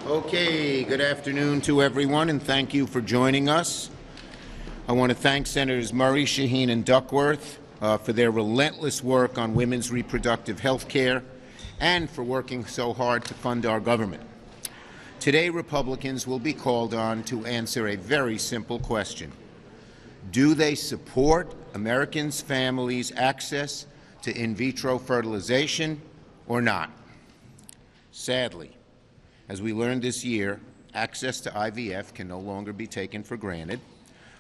Okay, good afternoon to everyone, and thank you for joining us. I want to thank Senators Murray, Shaheen, and Duckworth for their relentless work on women's reproductive health care and for working so hard to fund our government. Today, Republicans will be called on to answer a very simple question. Do they support Americans' families' access to in vitro fertilization or not? Sadly, as we learned this year, access to IVF can no longer be taken for granted.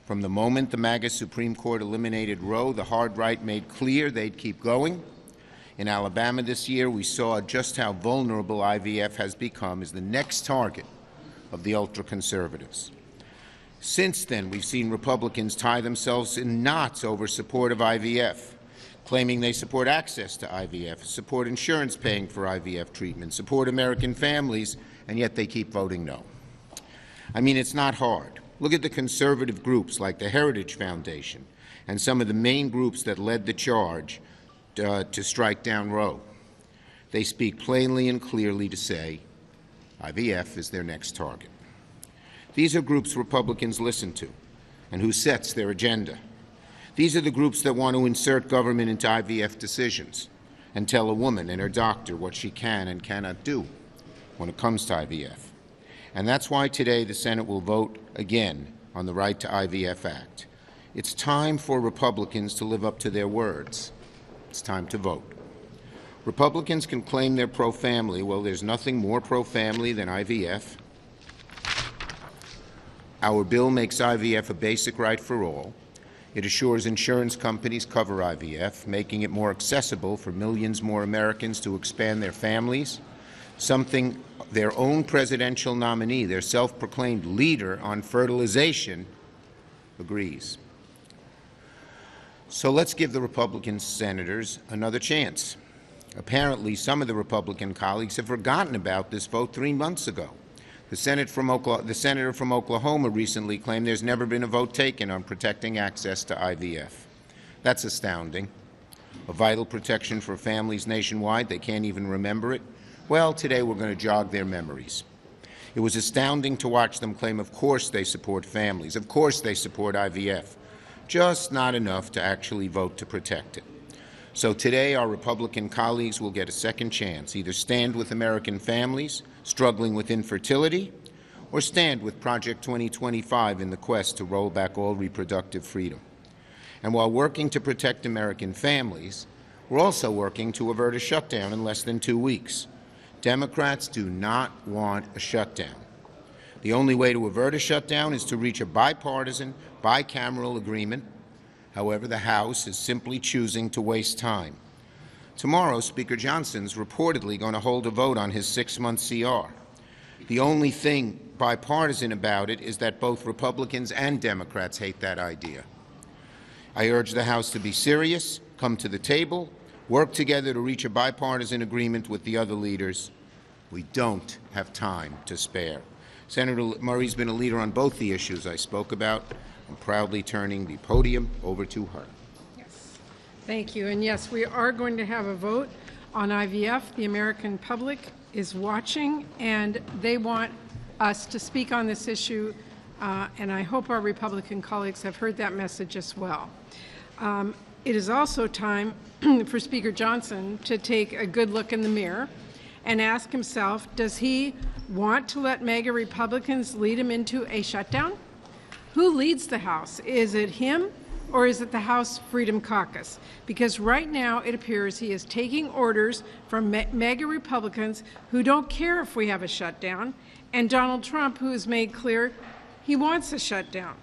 From the moment the MAGA Supreme Court eliminated Roe, the hard right made clear they'd keep going. In Alabama this year, we saw just how vulnerable IVF has become as the next target of the ultra-conservatives. Since then, we've seen Republicans tie themselves in knots over support of IVF, claiming they support access to IVF, support insurance paying for IVF treatment, support American families, and yet they keep voting no. I mean, it's not hard. Look at the conservative groups like the Heritage Foundation and some of the main groups that led the charge to strike down Roe. They speak plainly and clearly to say IVF is their next target. These are groups Republicans listen to and who sets their agenda. These are the groups that want to insert government into IVF decisions and tell a woman and her doctor what she can and cannot do when it comes to IVF. And that's why today the Senate will vote again on the Right to IVF Act. It's time for Republicans to live up to their words. It's time to vote. Republicans can claim they're pro-family. Well, there's nothing more pro-family than IVF. Our bill makes IVF a basic right for all. It assures insurance companies cover IVF, making it more accessible for millions more Americans to expand their families, something their own presidential nominee, their self-proclaimed leader on fertilization, agrees. So let's give the Republican senators another chance. Apparently, some of the Republican colleagues have forgotten about this vote 3 months ago. The senator from Oklahoma recently claimed there's never been a vote taken on protecting access to IVF. That's astounding. A vital protection for families nationwide, they can't even remember it. Well, today we're going to jog their memories. It was astounding to watch them claim, of course they support families, of course they support IVF, just not enough to actually vote to protect it. So today our Republican colleagues will get a second chance, either stand with American families struggling with infertility or stand with Project 2025 in the quest to roll back all reproductive freedom. And while working to protect American families, we're also working to avert a shutdown in less than 2 weeks. Democrats do not want a shutdown. The only way to avert a shutdown is to reach a bipartisan, bicameral agreement. However, the House is simply choosing to waste time. Tomorrow, Speaker Johnson's reportedly going to hold a vote on his 6-month CR. The only thing bipartisan about it is that both Republicans and Democrats hate that idea. I urge the House to be serious, come to the table, work together to reach a bipartisan agreement with the other leaders. We don't have time to spare. Senator Murray's been a leader on both the issues I spoke about. I'm proudly turning the podium over to her. Yes. Thank you. And yes, we are going to have a vote on IVF. The American public is watching, and they want us to speak on this issue, and I hope our Republican colleagues have heard that message as well. It is also time for Speaker Johnson to take a good look in the mirror and ask himself, does he want to let MAGA Republicans lead him into a shutdown? Who leads the House? Is it him or is it the House Freedom Caucus? Because right now it appears he is taking orders from MAGA Republicans who don't care if we have a shutdown, and Donald Trump, who has made clear he wants a shutdown.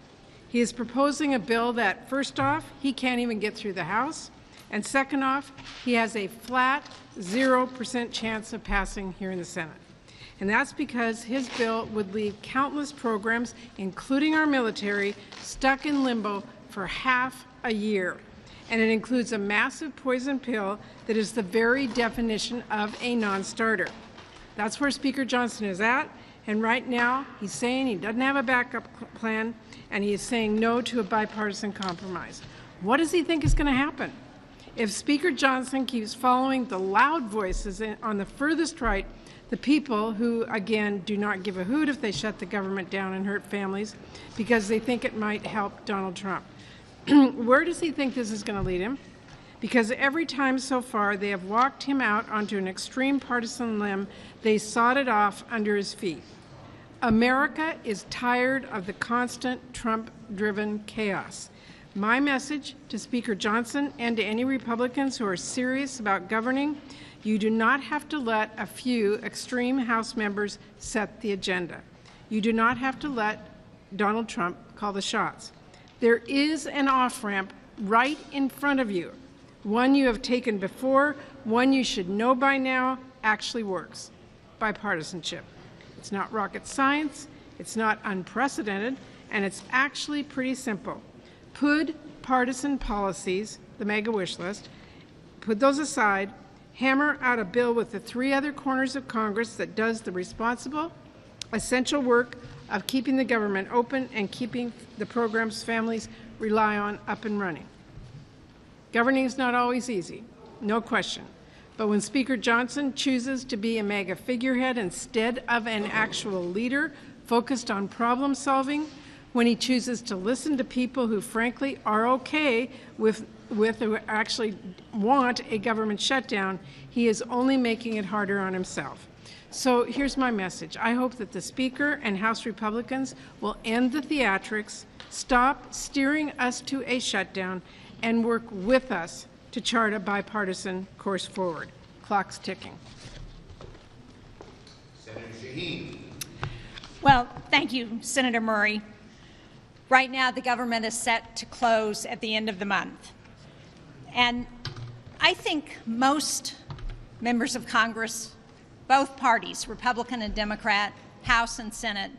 He is proposing a bill that, first off, he can't even get through the House, and second off, he has a flat 0% chance of passing here in the Senate. And that's because his bill would leave countless programs, including our military, stuck in limbo for half a year. And it includes a massive poison pill that is the very definition of a non-starter. That's where Speaker Johnson is at. And right now, he's saying he doesn't have a backup plan, and he is saying no to a bipartisan compromise. What does he think is going to happen? If Speaker Johnson keeps following the loud voices on the furthest right, the people who, again, do not give a hoot if they shut the government down and hurt families because they think it might help Donald Trump. Where does he think this is going to lead him? Because every time so far they have walked him out onto an extreme partisan limb, they sawed it off under his feet. America is tired of the constant Trump-driven chaos. My message to Speaker Johnson and to any Republicans who are serious about governing: you do not have to let a few extreme House members set the agenda. You do not have to let Donald Trump call the shots. There is an off-ramp right in front of you. One you have taken before, one you should know by now, actually works: bipartisanship. It's not rocket science, it's not unprecedented, and it's actually pretty simple. Put partisan policies, the mega wish list, put those aside, hammer out a bill with the 3 other corners of Congress that does the responsible, essential work of keeping the government open and keeping the programs families rely on up and running. Governing is not always easy, no question. But when Speaker Johnson chooses to be a mega figurehead instead of an actual leader focused on problem solving, when he chooses to listen to people who frankly are okay with who actually want a government shutdown, he is only making it harder on himself. So here's my message. I hope that the Speaker and House Republicans will end the theatrics, stop steering us to a shutdown, and work with us to chart a bipartisan course forward. Clock's ticking. Senator Shaheen. Well, thank you, Senator Murray. Right now, the government is set to close at the end of the month. And I think most members of Congress, both parties, Republican and Democrat, House and Senate,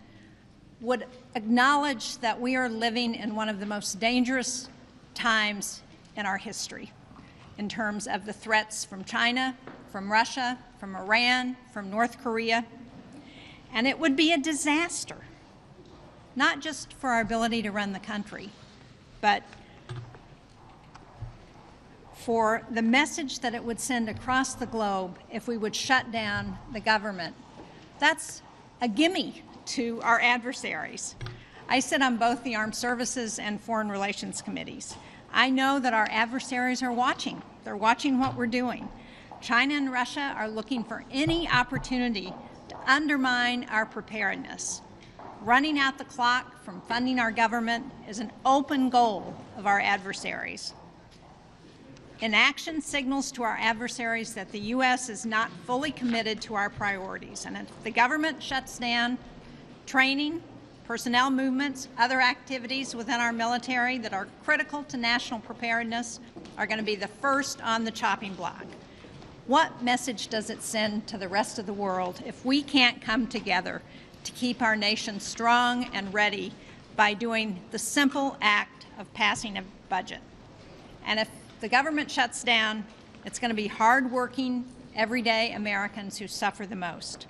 would acknowledge that we are living in one of the most dangerous times in our history in terms of the threats from China, from Russia, from Iran, from North Korea. And it would be a disaster, not just for our ability to run the country, but for the message that it would send across the globe if we would shut down the government. That's a gimme to our adversaries. I sit on both the Armed Services and Foreign Relations committees. I know that our adversaries are watching. They're watching what we're doing. China and Russia are looking for any opportunity to undermine our preparedness. Running out the clock from funding our government is an open goal of our adversaries. Inaction signals to our adversaries that the U.S. is not fully committed to our priorities. And if the government shuts down training, personnel movements, other activities within our military that are critical to national preparedness are going to be the first on the chopping block. What message does it send to the rest of the world if we can't come together to keep our nation strong and ready by doing the simple act of passing a budget? And if the government shuts down, it's going to be hardworking, everyday Americans who suffer the most.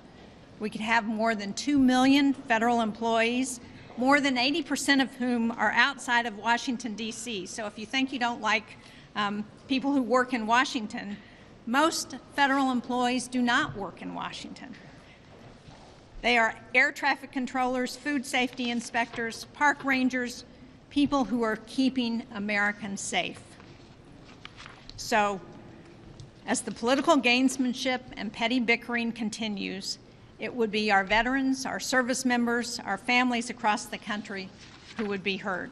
We could have more than 2 million federal employees, more than 80% of whom are outside of Washington, D.C. So if you think you don't like people who work in Washington, most federal employees do not work in Washington. They are air traffic controllers, food safety inspectors, park rangers, people who are keeping Americans safe. So, as the political gamesmanship and petty bickering continues, it would be our veterans, our service members, our families across the country who would be hurt.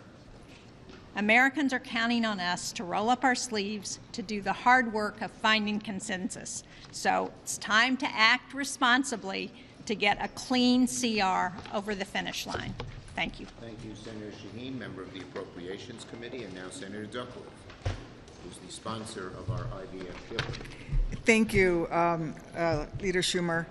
Americans are counting on us to roll up our sleeves to do the hard work of finding consensus. So it's time to act responsibly to get a clean CR over the finish line. Thank you. Thank you, Senator Shaheen, member of the Appropriations Committee, and now Senator Duckworth, who's the sponsor of our IVF bill. Thank you, Leader Schumer.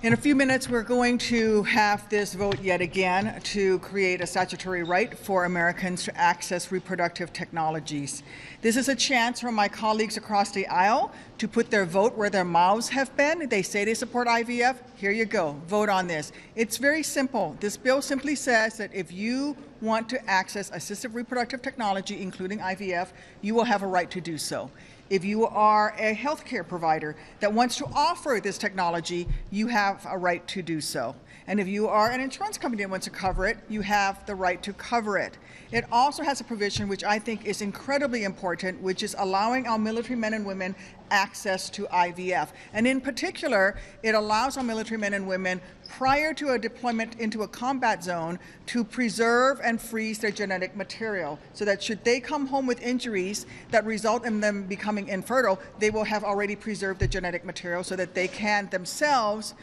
In a few minutes, we're going to have this vote yet again to create a statutory right for Americans to access reproductive technologies. This is a chance for my colleagues across the aisle to put their vote where their mouths have been. They say they support IVF. Here you go. Vote on this. It's very simple. This bill simply says that if you want to access assistive reproductive technology, including IVF, you will have a right to do so. If you are a healthcare provider that wants to offer this technology, you have a right to do so. And if you are an insurance company that wants to cover it, you have the right to cover it. It also has a provision which I think is incredibly important, which is allowing our military men and women access to IVF. And in particular, it allows our military men and women prior to a deployment into a combat zone to preserve and freeze their genetic material so that should they come home with injuries that result in them becoming infertile, they will have already preserved the genetic material so that they can themselves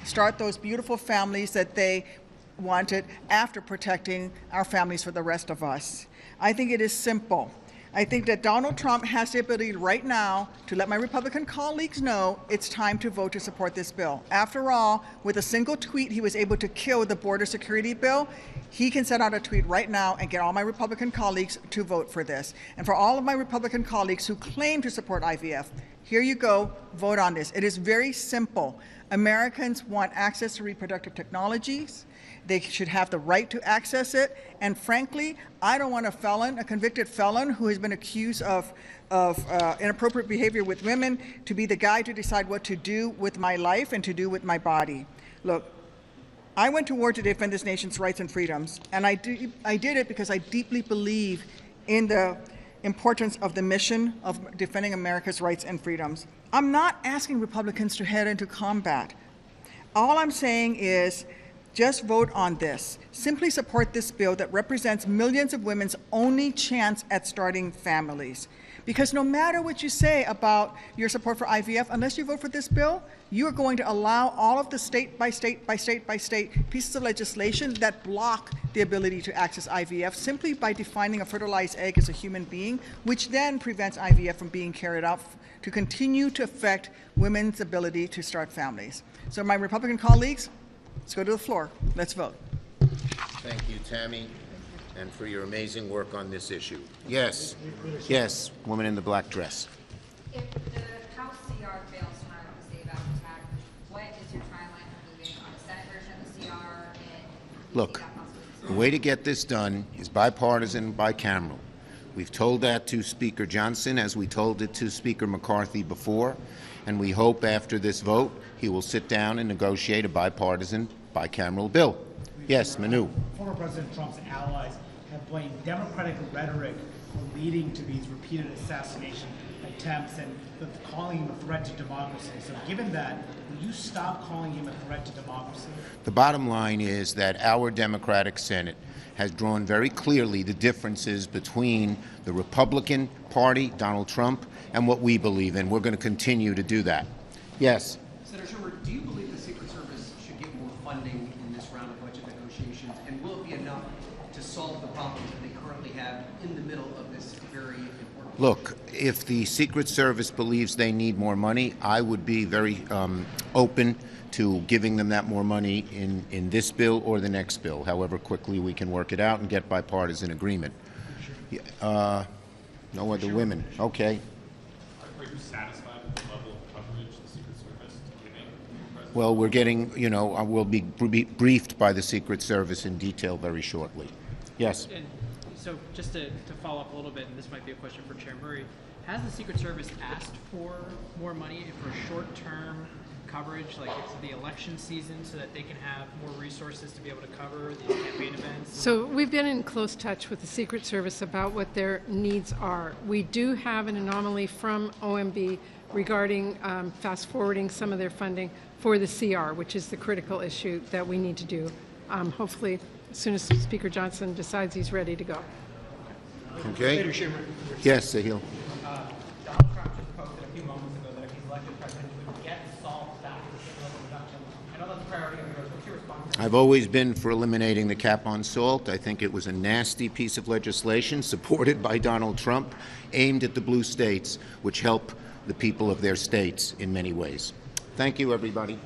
start those beautiful families that they wanted after protecting our families for the rest of us. I think it is simple. I think that Donald Trump has the ability right now to let my Republican colleagues know it's time to vote to support this bill. After all, with a single tweet, he was able to kill the border security bill. He can send out a tweet right now and get all my Republican colleagues to vote for this. And for all of my Republican colleagues who claim to support IVF, here you go, vote on this. It is very simple. Americans want access to reproductive technologies. They should have the right to access it. And frankly, I don't want a felon, a convicted felon who has been accused of inappropriate behavior with women to be the guy to decide what to do with my life and to do with my body. Look, I went to war to defend this nation's rights and freedoms, and I did it because I deeply believe in the importance of the mission of defending America's rights and freedoms. I'm not asking Republicans to head into combat. All I'm saying is just vote on this. Simply support this bill that represents millions of women's only chance at starting families. Because no matter what you say about your support for IVF, unless you vote for this bill, you are going to allow all of the state by state by state by state pieces of legislation that block the ability to access IVF simply by defining a fertilized egg as a human being, which then prevents IVF from being carried out to continue to affect women's ability to start families. So my Republican colleagues, let's go to the floor. Let's vote. Thank you, Tammy, and for your amazing work on this issue. Yes, yes, woman in the black dress. If the House CR fails tomorrow to save out the tax, what is your timeline for moving on the Senate version of the CR? And Look, the way to get this done is bipartisan, bicameral. We've told that to Speaker Johnson, as we told it to Speaker McCarthy before, and we hope after this vote he will sit down and negotiate a bipartisan, bicameral bill. Yes, Manu. Former President Trump's allies have blamed Democratic rhetoric for leading to these repeated assassination attempts and calling him a threat to democracy. So given that, will you stop calling him a threat to democracy? The bottom line is that our Democratic Senate has drawn very clearly the differences between the Republican Party, Donald Trump, and what we believe in. We're going to continue to do that. Yes? Senator Schumer, do you believe the Secret Service should get more funding in this round of budget negotiations, and will it be enough to solve the problems that they currently have in the middle of this very important? Look, if the Secret Service believes they need more money, I would be very open to giving them that more money in this bill or the next bill, however quickly we can work it out and get bipartisan agreement. No other women. Okay. Are you satisfied with the level of coverage the Secret Service is giving the President? Well, we're getting, we'll be briefed by the Secret Service in detail very shortly. Yes. And so just to follow up a little bit, and this might be a question for Chair Murray, has the Secret Service asked for more money for short-term coverage, like it's the election season, so that they can have more resources to be able to cover these campaign events? So we've been in close touch with the Secret Service about what their needs are. We do have an anomaly from OMB regarding fast forwarding some of their funding for the CR, which is the critical issue that we need to do. Hopefully, as soon as Speaker Johnson decides he's ready to go. Okay. Yes, Sahil. Donald Trump just posted a few moments ago that if he's elected president, he would get salt back to the level reduction. I know that's a priority of yours. What's your response? I've always been for eliminating the cap on salt. I think it was a nasty piece of legislation supported by Donald Trump, aimed at the blue states, which help the people of their states in many ways. Thank you, everybody.